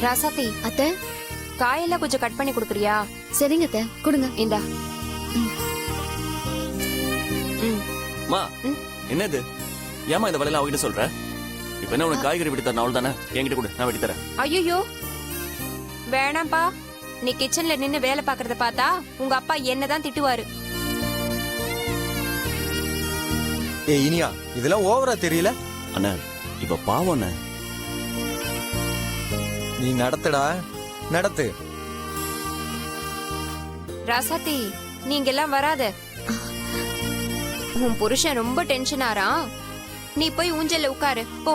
ராசாத்தி, அத்தை. காயெல்லாம் கொஞ்சம் கட் பண்ணி கொடுக்குறியா? சரிங்க அத்தை, கொடுங்க. இந்தா. மா, என்னது? ஏமா இந்த வேலையில அவகிட்ட சொல்ற? இப்ப என்ன உனக்கு காய்கறி வெட்டி தரணும் அவ்வளவுதானே? என்கிட்ட கொடு, நான் வெட்டி தரேன். ஐயோ வேணாம்பா. நீ கிச்சன்ல நின்னு வேலை பாக்குறத பார்த்தா உங்க அப்பா என்னதான் திட்டுவாரு. ஏய் இனியா, இதெல்லாம் ஓவரா தெரியல. அண்ணா, இப்ப பாவம் அண்ணா. நீ நடத்துடா, நடத்து. ராசாத்தி, நீங்க எல்லாம் வராத. உன் புருஷன் ரொம்ப டென்ஷன் ஆறான். நீ போய் ஊஞ்சல்ல உட்காரு போ.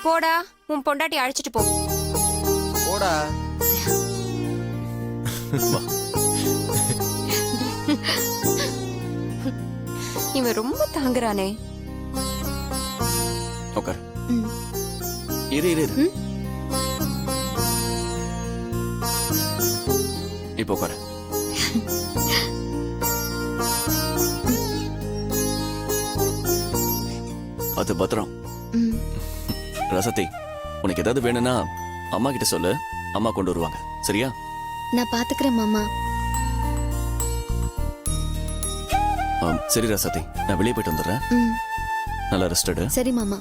போடா, உன் பொண்டாட்டி அழைச்சிட்டு போ. போடா. இவன் ரொம்ப தாங்குறானே. உட்கார். இரு இரு இரு. இப்போ உட்காரு. அது பத்திரம். ரசதி, உனக்கு ஏதாவது வேணும்னா அம்மா கிட்ட சொல்லு, அம்மா கொண்டு வருவாங்க. சரியா? நான் பாத்துக்கிறேன் மாமா. சரி ரசதி, நான் வெளியே போயிட்டு வந்துடுறேன். நல்லா ரெஸ்ட் எடு. சரி மாமா.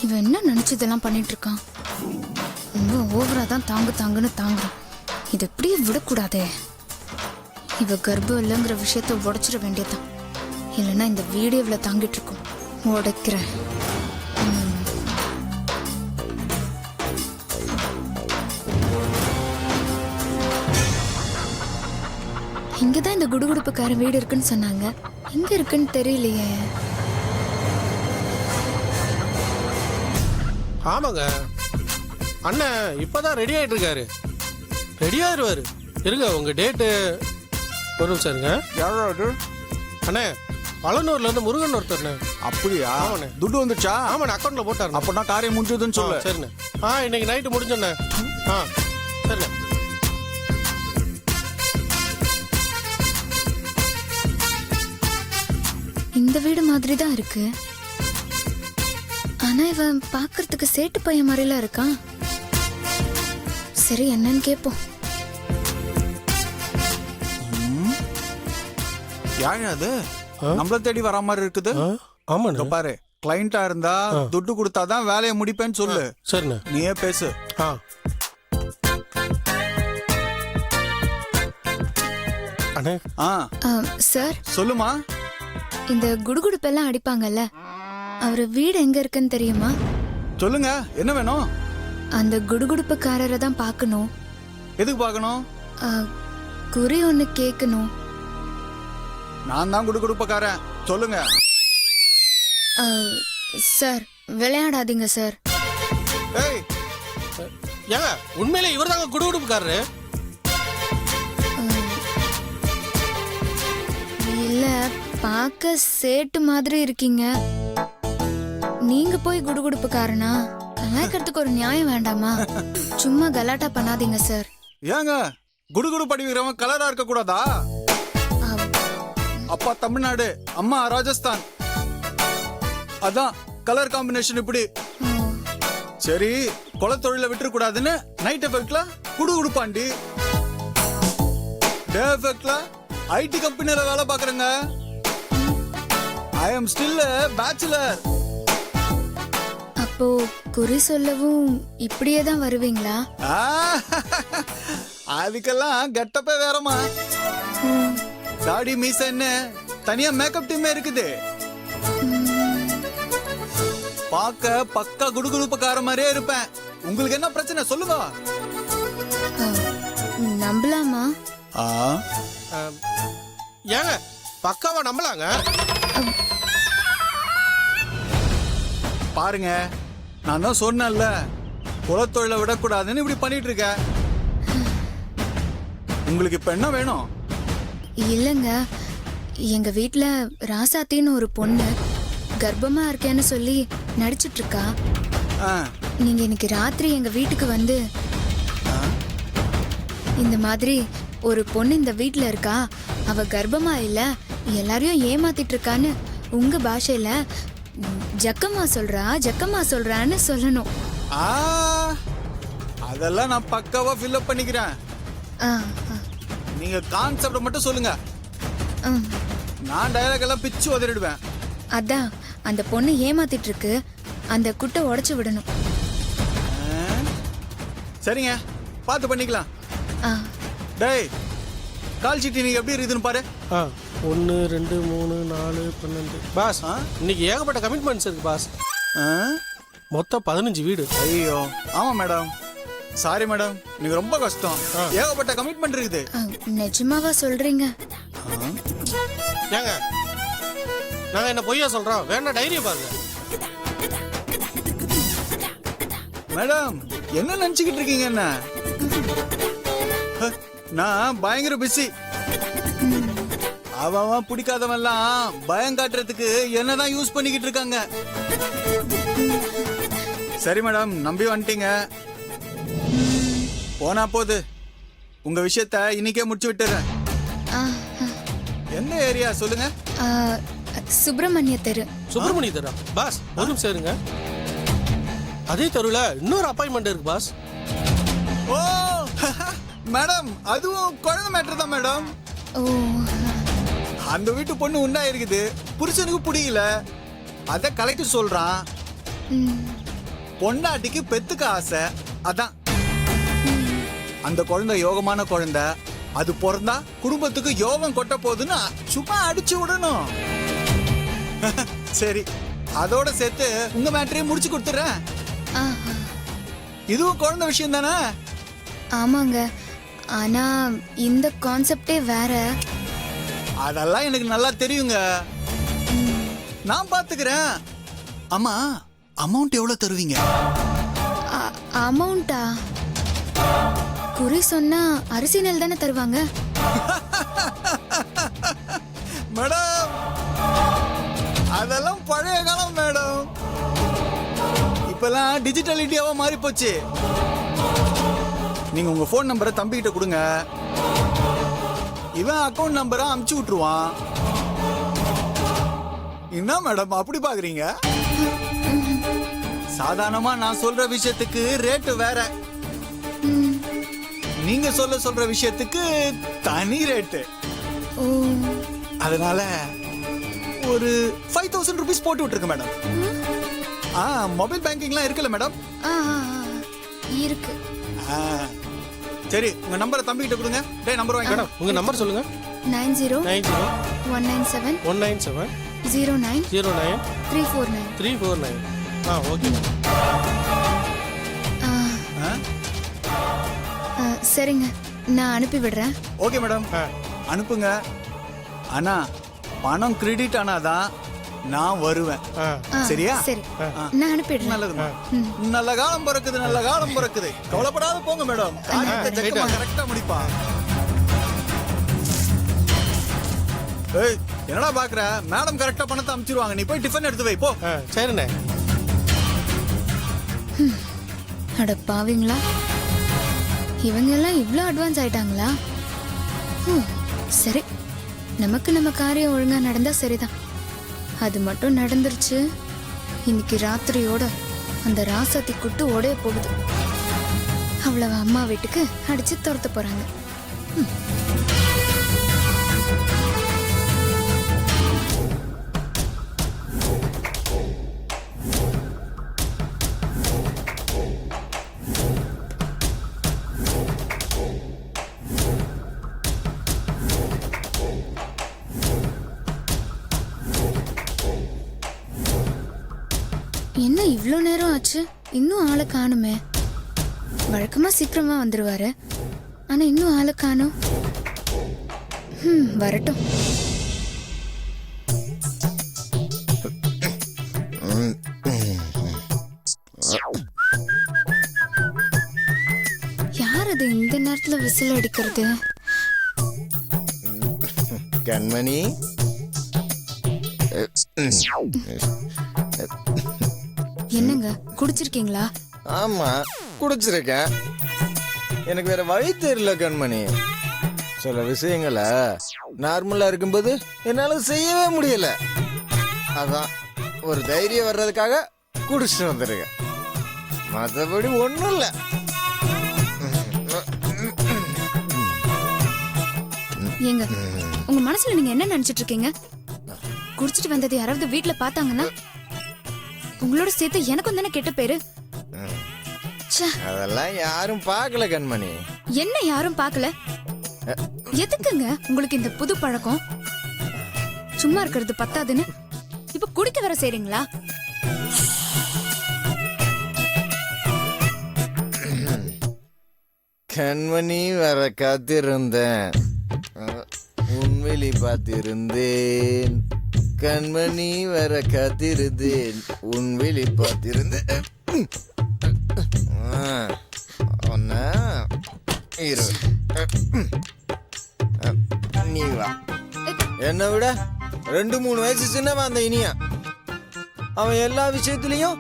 இவன் என்ன நினைச்சு இதெல்லாம் பண்ணிட்டு இருக்கான்? ரொம்ப ஓவரா தான் தாங்குன்னு தாங்குறான். இது எப்படியே விடக்கூடாதே. இவ கர்ப்பம் இல்லைங்கிற விஷயத்த உடைச்சிட வேண்டியதான். இல்லைன்னா இந்த வீடியோவில் தாங்கிட்டு இருக்கும். உடைக்கிறேன். இங்கதான் இந்த குடுகுடுப்புக்கார வீடு இருக்குன்னு சொன்னாங்க. எங்க இருக்குன்னு தெரியலையே. ஆமாங்க, அண்ணன் இப்பதான் ரெடி ஆயிட்டு இருக்காரு. ரெடி ஆயிருவாரு. இருங்க, உங்க டேட்டு ஒரு நிமிஷம் இருங்க. யாராவது? அண்ணே, பழனூர்ல இருந்து முருகன் ஒருத்தர்ண்ணே. அப்படியா? ஆமாண்ணே. துட்டு வந்துச்சா? ஆமாண்ணே, அக்கௌண்ட்ல போட்டாரு. அப்பனா காரியம் முடிஞ்சதுன்னு சொல்லு. சரிண்ணே. இன்னைக்கு நைட்டு முடிஞ்சண்ணே. சரிண்ணே. இந்த வீடு மாதிரி தான் இருக்கு. ஆனா இவன் பாக்குறதுக்கு சேட்டு பையன் மாதிரிலாம் இருக்கான். சரி, என்னன்னு கேப்போம். யாரு அது? நம்மள தேடி வர மாதிரி இருக்குது. ஆமாண்ணே. பாரு, கிளைண்டா இருந்தா துட்டு கொடுத்தாதான் வேலையை முடிப்பேன்னு சொல்லு. சரிண்ணே. நீயே பேசு. அண்ணே. சார் சொல்லுமா. இந்த குடுகுடுப்பெல்லாம் அடிப்பாங்கல்ல, அவரு வீடு எங்க இருக்குன்னு தெரியுமா? சொல்லுங்க, என்ன வேணும்? அந்த குடுகுடுப்புக்காரரை தான் பார்க்கணும். எதுக்கு பார்க்கணும்? குறி ஒண்ணு கேட்கணும். நான் தான் குடுகுடுப்பக்காரன். சொல்லுங்க. சார், விளையாடாதீங்க சார். ஏய், ஏங்க, உண்மையிலே இவர் தாங்க குடுகுடுப்புக்காரரு? இல்ல, பார்க்க சேட்டு மாதிரி இருக்கீங்க. நீங்க போய் குடுகுடுப்புக்காரனா? கலாய்க்கிறதுக்கு ஒரு நியாயம் வேண்டாமா? சும்மா கலாட்டா பண்ணாதீங்க சார். ஏங்க, குடுகுடு படிக்கிறவன் கலரா இருக்க கூடாதா? அப்பா தமிழ்நாடு, அம்மா ராஜஸ்தான். அதான் கலர் காம்பினேஷன் இப்படி. சரி, குலத்தொழில விட்டுற கூடாதுன்னு நைட் எஃபெக்ட்ல குடுகுடுப்பாண்டி. டே எஃபெக்ட்ல ஐடி கம்பெனில வேலை பாக்குறேங்க. ஐ அம் ஸ்டில் பேச்சுலர். அப்போ குறி சொல்லவும் இப்படியே தான் வருவீங்களா? அதுக்கெல்லாம் கெட்டப்பே வேறமா. தாடி மீச என்ன தனியா மேக்கப் டீமே இருக்குது. பாக்க பக்கா குடுகுடுப்புக்கார மாதிரியே இருப்பேன். உங்களுக்கு என்ன பிரச்சனை சொல்லுங்க. நம்பலாமா? ஏங்க, பக்காவா நம்பலாங்க. பாருங்க, நான் தான் சொன்னேன்ல, குலத்தொழில விடக்கூடாதுன்னு இப்படி பண்ணிட்டு இருக்க. உங்களுக்கு இப்ப என்ன வேணும்? இல்லங்க, எங்க வீட்ல ராசாத்தின்னு ஒரு பொண்ணு கர்ப்பமா இருக்கேன்னு சொல்லி நடிச்சிட்டு இருக்கா. ஆ, நீங்க இன்னைக்கு ராத்திரி எங்க வீட்டுக்கு வந்து இந்த மாதிரி ஒரு பொண்ணு இந்த வீட்ல இருக்கா, அவ கர்ப்பமா இல்ல, எல்லாரையும் ஏமாத்திட்டு இருக்கான்னு உங்க பாஷையில ஜக்கம்மா சொல்றான்னு சொல்லணும். ஆ, அதெல்லாம் நான் பக்காவா ஃபில்அப் பண்ணிக்கிறேன். ஆ, ஆ, நீங்க கான்செப்ட் மட்டும் சொல்லுங்க, ம். நான் டயலாக் எல்லாம் பிச்சு உதறிடுவேன். அதான் அந்த பொண்ணு ஏமாத்திட்டு இருக்கு, அந்த குட்டை உடைச்சு விடணும். ஆ, சரிங்க, பார்த்து பண்ணிக்கலாம். ஆ, டேய், கால் சீட்டி நீங்க எப்படி இருக்குதுன்னு பாரு. 1 2 3 4 12 பாஸ். ஆ? இன்னைக்கு ஏகப்பட்ட கமிட்மெண்ட்ஸ் இருக்கு பாஸ். ஆ? மொத்தம் 15 வீடு. ஐயோ, ஆமா மேடம், சாரி மேடம், நீங்க ரொம்ப கஷ்டம். ஏகப்பட்ட கமிட்மெண்ட் இருக்குது. ஆ, நிஜமாவா சொல்றீங்க? ஏங்க நாங்க என்ன பொய்யா சொல்றோம்? வேணா டைரியை பாருங்க. மேடம், என்ன நினைச்சுக்கிட்டு இருக்கீங்க என்ன? ஹ, நான் பயங்கர பிஸி. அவன் பிடிக்காதவன் எல்லாம் பயம் காட்டுறதுக்கு என்னதான் யூஸ் பண்ணிக்கிட்டு இருக்காங்க. சரி மேடம், நம்பி வந்துட்டீங்க, போனா போது. உங்க விஷயத்த இன்னைக்கே முடிச்சு விட்டுறேன். ஆ, ஆ, எந்த ஏரியா சொல்லுங்க? ஆ, சுப்பிரமணிய தெரு. சுப்பிரமணிய தரா பாஸ். ஒரு நிமிஷம் இருங்க. அதே தெருவில் இன்னொரு அப்பாயின்மெண்ட் இருக்கு பாஸ். ஓ மேடம், அதுவும் குழந்தை மேட்டர் தான் மேடம். ஓ, அந்த வீட்டு பொண்ணு உண்டா இருக்குது, புருஷனுக்கு பிடிக்கல, அத கலெக்டர் சொல்றான். ம், பொண்டாட்டிக்கு பெத்துக்க ஆசை, அதான். அந்த குழந்தை யோகமான குழந்தை, அது பிறந்தா குடும்பத்துக்கு யோகம் கொட்ட போகுதுன்னு சும்மா அடிச்சு விடணும். சரி, அதோட சேர்த்து உங்க மேட்டரையும் முடிச்சு கொடுத்துறேன். ஆ, ஆ. இதுவும் குழந்தை விஷயம் தானே? ஆமாங்க, ஆனா இந்த கான்செப்டே வேற. அதெல்லாம் எனக்கு நல்லா தெரியுங்க, நான் பாத்துக்கிறேன். ஆமா, அமௌண்ட் எவ்வளவு தருவீங்க? அமௌண்டா? குறி சொன்னா அரிசி நெல் தானே தருவாங்க. மேடம், அதெல்லாம் பழைய காலம் மேடம், இப்பெல்லாம் டிஜிட்டல் இந்தியாவா மாறி போச்சு. நீங்க உங்க போன் நம்பரை தம்பிக்கிட்ட கொடுங்க, இவன் அக்கவுண்ட் நம்பரை அமுச்சு விட்டுருவான். என்ன மேடம் அப்படி பாக்குறீங்க? சாதாரணமா நான் சொல்ற விஷயத்துக்கு ரேட்டு வேற, நீங்க சொல்ற விஷயத்துக்கு தனி ரேட்டு. ஓ, அதனால ஒரு 5000 rupees போட்டு விட்டுருங்க மேடம். மொபைல் பேங்கிங்லாம் இருக்குல்ல மேடம்? ஆ, ஆ, ஆ, இருக்கு. ஆ, சரி, உங்க நம்பரை தம்பிக்கிட்ட கொடுங்க. டேய், நம்பர் வாங்கி. மேடம் உங்க நம்பர் சொல்லுங்க. 90 90 197 197 09 09 349. 349. ஓகே. ஆ, ஆ? ஆ, சரிங்க, நான் அனுப்பி விடுறேன். ஓகே மேடம், அனுப்புங்க. ஆனா பணம் கிரெடிட் ஆனாதான் நான் வருவேன். ஆ, சரியா? சரி, நான் அனுப்பிடுறேன். நல்லதுமா. நல்ல காலம் பிறக்குது, நல்ல காலம் பிறக்குது. கவலைப்படாத போங்க மேடம், கரெக்டா முடிப்பா. ஏய், என்னடா பாக்குற? மேடம் கரெக்டா பணத்தை அனுப்பிச்சிருவாங்க, நீ போய் டிஃபன் எடுத்து வை போ. சரிண்ணே. அட பாவீங்களா, இவங்க எல்லாம் இவ்ளோ அட்வான்ஸ் ஆயிட்டாங்களா? சரி, நமக்கு நம்ம காரியம் ஒழுங்கா நடந்தா சரிதான். அது மட்டும் நடந்துருச்சு, இன்னைக்கு ராத்திரியோட அந்த ராசாத்தி குட்டு உடைய போகுது. அவ்வளவு அம்மா வீட்டுக்கு அடிச்சு துரத்த போறாங்க. என்ன இவ்ளோ நேரம் ஆச்சு, இன்னும் ஆளை காணுமே? வழக்கமா சீக்கிரமா வந்துருவாரு, ஆனா இன்னும் ஆளை காணோம். வரட்டும். யார் அது இந்த நேரத்துல விசில் அடிக்கிறது? கண்மணி, என்னங்க குடிச்சிருக்கீங்களா? ஆமா குடிச்சிருக்கேன். எனக்கு வேற வழி தெரியல கண்மணி. சில விஷயங்களை நார்மலா இருக்கும்போது என்னால செய்யவே முடியல. அதான் ஒரு தைரியம் வர்றதுக்காக குடிச்சிட்டு வந்துருக்கேன். மற்றபடி ஒண்ணும் இல்ல. ஏங்க உங்க மனசுல நீங்க என்ன நினைச்சிட்டு இருக்கீங்க? குடிச்சிட்டு வந்தது யாராவது வீட்ல பார்த்தாங்கன்னா உங்களோட சேர்த்து எனக்கும் தானே கெட்ட பேரு. ச்சே, அதெல்லாம் யாரும் பார்க்கல கண்மணி. என்ன யாரும் பார்க்கல? எதுக்குங்க உங்களுக்கு இந்த புது பழக்கம்? சும்மா இருக்கிறது பத்தாதுன்னு இப்ப குடிக்க வர செய்றீங்களா? கண்மணி வர காத்திருந்தேன், உன்வெளி பார்த்திருந்தேன். கண்மணி வர காத்திருந்தேன், உன்வெளி பார்த்திருந்தேன். ஒன்னா இரு, நீ வா. என்னை விட 2-3 வயசு சின்னவன் அந்த இனியா. அவன் எல்லா விஷயத்திலையும்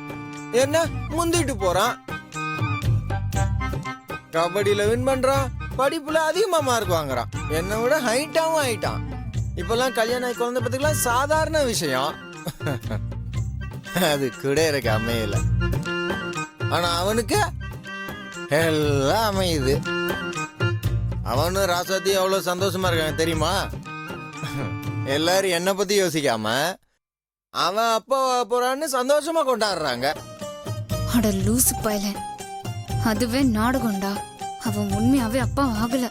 என்ன முந்திட்டு போறான். கபடியில வின் பண்றான், படிப்புல அதிகமா மார்க் வாங்குறான். என்னை விட ஹைட்டாவும் ஆயிட்டான். இப்பெல்லாம் கல்யாணம் ஆகி குழந்தை பத்துக்கலாம் சாதாரண விஷயம். அது கூட எனக்கு அமையல. ஆனா அவனுக்கு எல்லாம் அமையுது. அவனும் ராசாத்தியும் அவ்வளவு சந்தோஷமா இருக்காங்க தெரியுமா? எல்லாரும் என்னை பத்தி யோசிக்காம அவன் அப்பா போறான்னு சந்தோஷமா கொண்டாடுறாங்க. அட லூசு பயல, அதுவே நாடகம்டா. அவன் உண்மையாவே அப்பா ஆகல.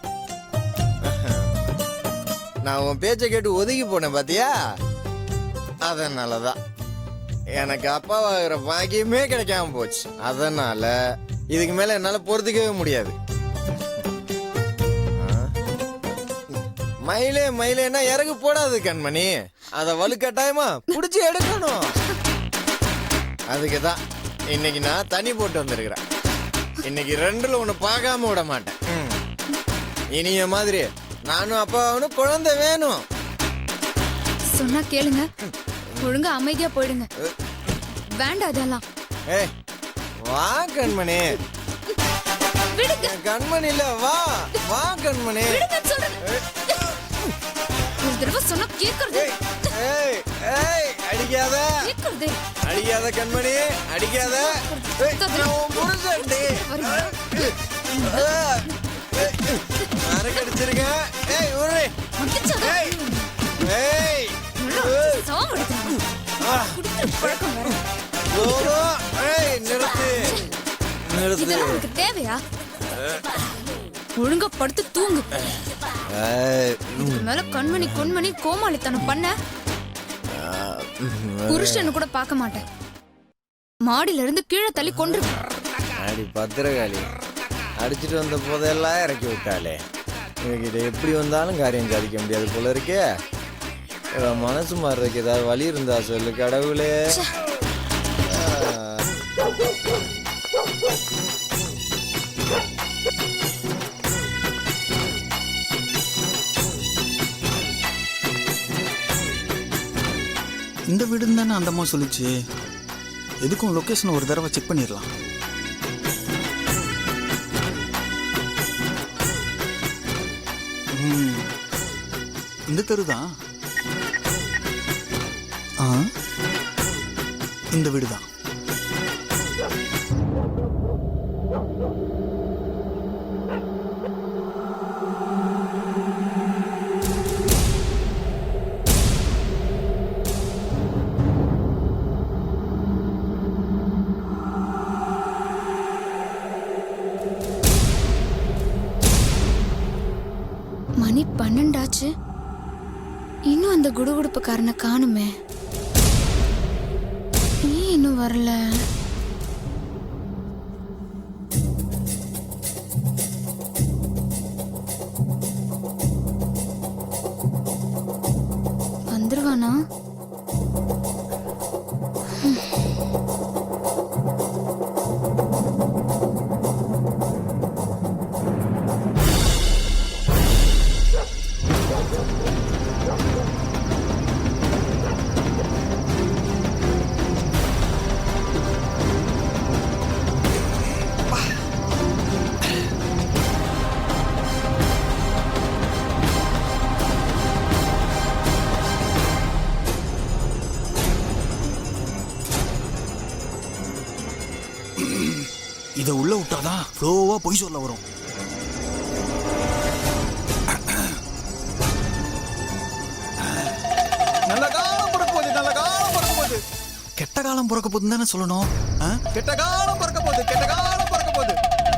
நான் உன் பேச்ச கேட்டு ஒதுங்கி போனேன் பாத்தியா? அதனாலதான் எனக்கு அப்பாவாகிற பாக்கியமே கிடைக்காம போச்சு. அதனால இதுக்கு மேல என்னால பொறுத்துக்கவே முடியாது. மயிலே மயிலேன்னா இறகு போடாது கண்மணி. அத வலுக்கட்டாயமா புடிச்சு எடுக்கணும். அதுக்குதான் இன்னைக்கு நான் தனி போட்டு வந்திருக்கிறேன். இன்னைக்கு 2ல ஒண்ணு பார்க்காம விட மாட்டேன். இனிய மாதிரி நானும் அப்பாவும் குழந்தை வேணும். சொன்னா கேளுங்க, ஒழுங்கா அமைதியா போயிடுங்க. வேண்டாம் அதெல்லாம். ஏய் வா கண்மணி. விடுங்க, கண்மணி இல்ல, வா வா கண்மணி. விடுங்கன்னு சொல்றேன். ஒரு தடவை சொன்னா கேக்குறது. ஏய் ஏய் அடிக்காத கேக்குறது. அடிக்காத கண்மணி, அடிக்காத. நான் உன் புருஷன்டி. அரைக்கடிச்சிருக்கேன். ஏய் உரு. மன்னிச்சாதா? ஏய் ஏய் சாவடிக்கிறாங்க. குடிக்கிற பழக்கம் வேற. ஓடோ. ஏய் நிறுத்து நிறுத்து. இதெல்லாம் உனக்கு தேவையா? ஒழுங்கா படுத்து தூங்கு. இதுக்கு மேல கண்மணி கோமாளித்தனம் பண்ண புருஷன்னு கூட பார்க்க மாட்டேன். மாடியில இருந்து கீழே தள்ளி கொண்டு அடி பத்திரகாளி, அடிச்சுட்டு வந்த போதெல்லாம் இறக்கி விட்டாளே. இவங்கிட்ட எப்படி வந்தாலும் காரியம் சாதிக்க முடியாது போல இருக்கே. மனசு மாறுறதுக்கு ஏதாவது வழி இருந்தா சொல்லு கடவுளே. இந்த வீடுன்னு தானே அந்த அம்மா சொல்லிச்சு. எதுக்கும் லொகேஷன் ஒரு தடவை செக் பண்ணிடலாம். இந்த தெரு தான். இந்த வீடு தான். மணி 12 ஆச்சு. இன்னும் அந்த குடுகுடுப்புக்காரனை காணுமே. ஏன் இன்னும் வரல? வந்துருவானா? இத உள்ள விட்டாதான் ஃப்ளோவா பொய் சொல்ல வரும். நல்ல காலம் பிறக்க போகுது, நல்ல காலம் பிறக்க போகுது. கெட்ட காலம் பிறக்க போகுதுன்னு தானே சொல்லணும். கெட்ட காலம் பிறக்க போகுது, கெட்ட காலம் பிறக்க போகுது.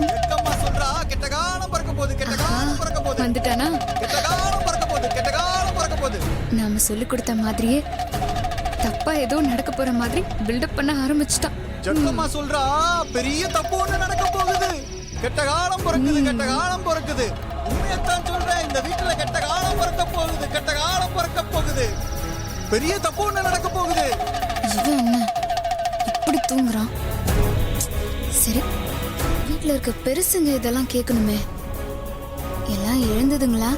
எக்கம்மா சொல்றா கெட்ட காலம் பிறக்க போகுது, கெட்ட காலம் பிறக்க போகுது. வந்துட்டானா? கெட்ட காலம் பிறக்க போகுது, கெட்ட காலம் பிறக்க போகுது. நாம சொல்லி கொடுத்த மாதிரியே தப்பா ஏதோ நடக்க போற மாதிரி பில்டப் பண்ண ஆரம்பிச்சிட்டான். ஜக்கம்மா சொல்றா பெரிய தப்பு ஒண்ணு நடக்க போகுது. கெட்ட காலம் பிறக்குது, கெட்ட காலம் பிறக்குது. உண்மையத்தான் சொல்றேன், இந்த வீட்டுல கெட்ட காலம் பிறக்க போகுது, கெட்ட காலம் பிறக்க போகுது. பெரிய தப்பு ஒண்ணு நடக்க போகுது. இவன் என்ன இப்படி தூங்குறான்? சரி, வீட்டுல இருக்க பெருசுங்க இதெல்லாம் கேட்கணுமே. எல்லாம் எழுந்ததுங்களா?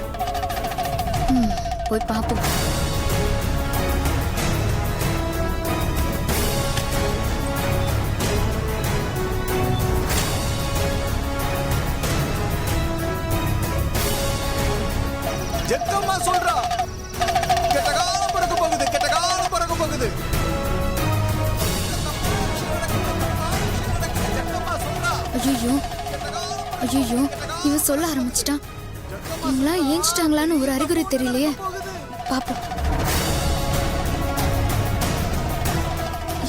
போய் பாப்போம். ஜக்கம்மா சொல்றா கெட்ட காலம் பிறக்க போகுது, கெட்ட காலம் பிறக்க போகுது. ஜக்கம்மா சொல்றா ஐயோ ஐயோ, இவன் சொல்ல ஆரம்பிச்சிட்டான். இவங்களா ஏஞ்சிட்டாங்களான்னு ஒரு அறிகுறி தெரியலையே. பாப்போம்.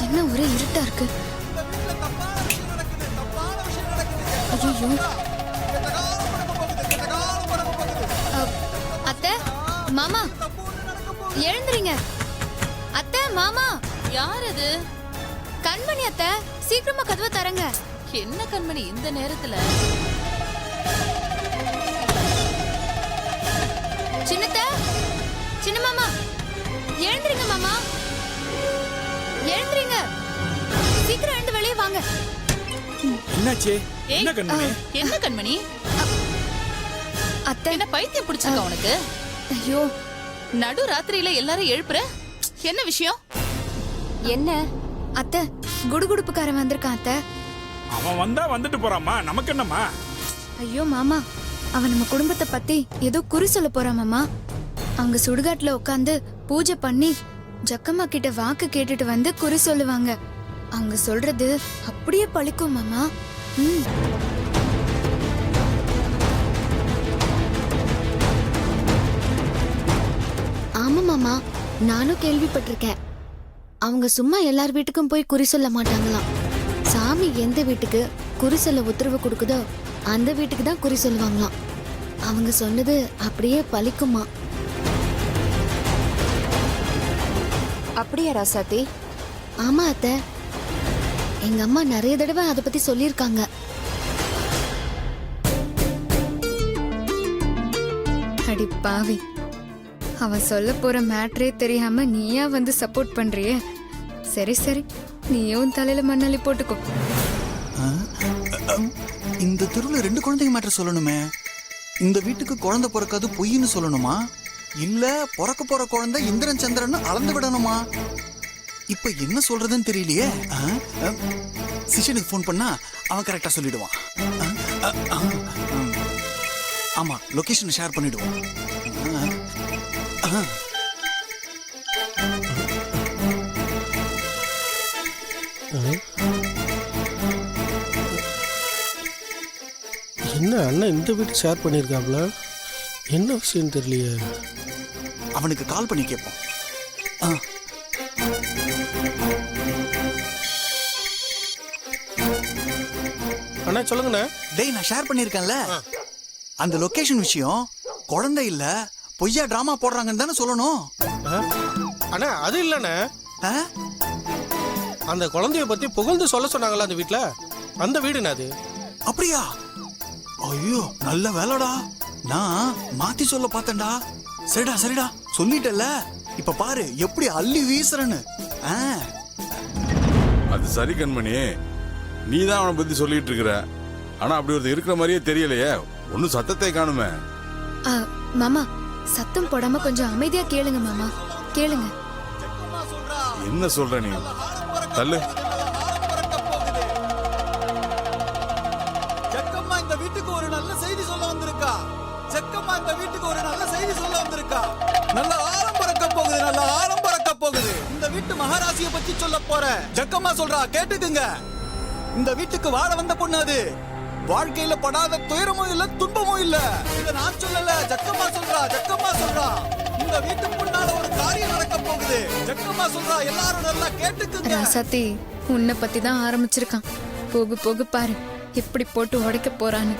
என்ன ஒரே இருட்டா இருக்கு. ஐயோ, அத்தை மாமா எழுந்துறீங்க. அத்தை மாமா. யார் அது? கண்மணி அத்தை, சீக்கிரமா கதவை தரங்க. என்ன கண்மணி இந்த நேரத்துல? சின்னத்த, சின்ன மாமா எழுந்துறீங்க. மாமா எழுந்துறீங்க, சீக்கிரம் எழுந்து வெளியே வாங்க. என்னாச்சு? ஏய், என்ன கண்மணி? என்ன கண்மணி? அத்தை, என்ன பைத்தியம் பிடிச்சிருக்க உனக்கு? ஐயோ, நடு ராத்திரியில எல்லாரும் எழுப்புற, என்ன விஷயம்? என்ன? அத்தை குடுகுடுப்புக்காரன் வந்திருக்கான். அத்தை, அவன் வந்தா வந்துட்டு போறாமா, நமக்கு என்னம்மா? ஐயோ மாமா, அவன் நம்ம குடும்பத்தை பத்தி ஏதோ குறி சொல்ல போறான் மாமா. அங்க சுடுகாட்டுல உட்காந்து பூஜை பண்ணி ஜக்கம்மா கிட்ட வாக்கு கேட்டுட்டு வந்து குறி சொல்லுவாங்க. அவங்க சொல்றது அப்படியே பழிக்கும் மாமா. ஆமா மாமா, நானும் கேள்விப்பட்டிருக்கேன். அவங்க சும்மா எல்லார் வீட்டுக்கும் போய் குறி சொல்ல மாட்டாங்களாம். சாமி எந்த வீட்டுக்கு குறி சொல்ல உத்தரவு கொடுக்குதோ அந்த வீட்டுக்கு தான் குறி சொல்லுவாங்களாம். அவங்க சொன்னது அப்படியே பலிக்குமா. அப்படியா ராசாத்தி? ஆமா அத்தை, எங்க அம்மா நிறைய தடவை அதை பத்தி சொல்லியிருக்காங்க. அடி பாவி, அவன் சொல்ல போற மேட்ரே தெரியாம நீயா வந்து சப்போர்ட் பண்றியே. சரி சரி, நீயும் தலையில மண்ணாளி போட்டுக்கோ. இந்த தெருவுல 2 குழந்தைங்க மேட்டர் சொல்லணுமே. இந்த வீட்டுக்கு குழந்தை பிறக்காது பொய்ன்னு சொல்லணுமா, இல்ல பிறக்க போற குழந்தை இந்திரன் சந்திரன் அளந்து விடணுமா? இப்ப என்ன சொல்றதுன்னு தெரியலையே. சிஷனுக்கு ஃபோன் பண்ணா அவன் கரெக்டா சொல்லிடுவான். ஆமா, லொகேஷன் ஷேர் பண்ணிடுவோம். என்ன அண்ணன் இந்த வீட்டு ஷேர் பண்ணியிருக்காப்ல? என்ன விஷயம் தெரியலையே. அவனுக்கு கால் பண்ணி கேட்போம். அண்ணா சொல்லுங்கண்ணா. டேய், நான் ஷேர் பண்ணிருக்கேன்ல, அந்த லொகேஷன் விஷயம் குழந்தை இல்ல பொய்யா டிராமா போடுறாங்கன்னு தானே சொல்லணும். அண்ணா அது இல்லண்ணே, அந்த குழந்தைய பத்தி புகழ்ந்து சொல்ல சொன்னாங்களா அந்த வீட்டுல, அந்த வீடுண்ணா அது. அப்படியா? ஐயோ, நல்ல வேலைடா, நான் மாத்தி சொல்ல பார்த்தேன்டா. சரிடா சரிடா, சொல்லிட்டல, இப்ப பாரு எப்படி அள்ளி வீசுறன்னு. அது சரி கண்மணி, நீ தான் அவனை பத்தி சொல்லிட்டு இருக்கிற. ஆனா அப்படி ஒரு இருக்கிற மாதிரியே தெரியலையே, ஒன்னும் சத்தத்தை காணுமே. மாமா, சத்தம் போடாம கொஞ்சம் அமைதியா கேளுங்க மாமா, கேளுங்க. என்ன சொல்ற நீ? தள்ளு. ஜக்கம்மா இந்த வீட்டுக்கு ஒரு நல்ல செய்தி சொல்ல வந்திருக்கா. ஜக்கம்மா இந்த வீட்டுக்கு ஒரு நல்ல செய்தி சொல்ல வந்திருக்கா. நல்ல ஆழம் பறக்க போகுது, நல்ல ஆழம் பறக்க போகுது. இந்த வீட்டு மகாராசியை பத்தி சொல்ல போற. ஜக்கம்மா சொல்றா, கேட்டுக்குங்க. இந்த வீட்டுக்கு வாழ வந்த பொண்ணு அது. வாழ்க்கையில படாத துயரமும் இல்ல துன்பமும் இல்ல. இத நான் சொல்லல, ஜக்கம்மா சொல்றா. ஜக்கம்மா சொல்றா இந்த வீட்டு முன்னால ஒரு காரியம் நடக்க போகுது. ஜக்கம்மா சொல்றா, எல்லாரும் நல்லா கேட்டுக்குங்க. ராசாத்தி உன்னை பத்தி தான் ஆரம்பிச்சிருக்கான். போக போக பாரு எப்படி போட்டு உடைக்க போறான்னு.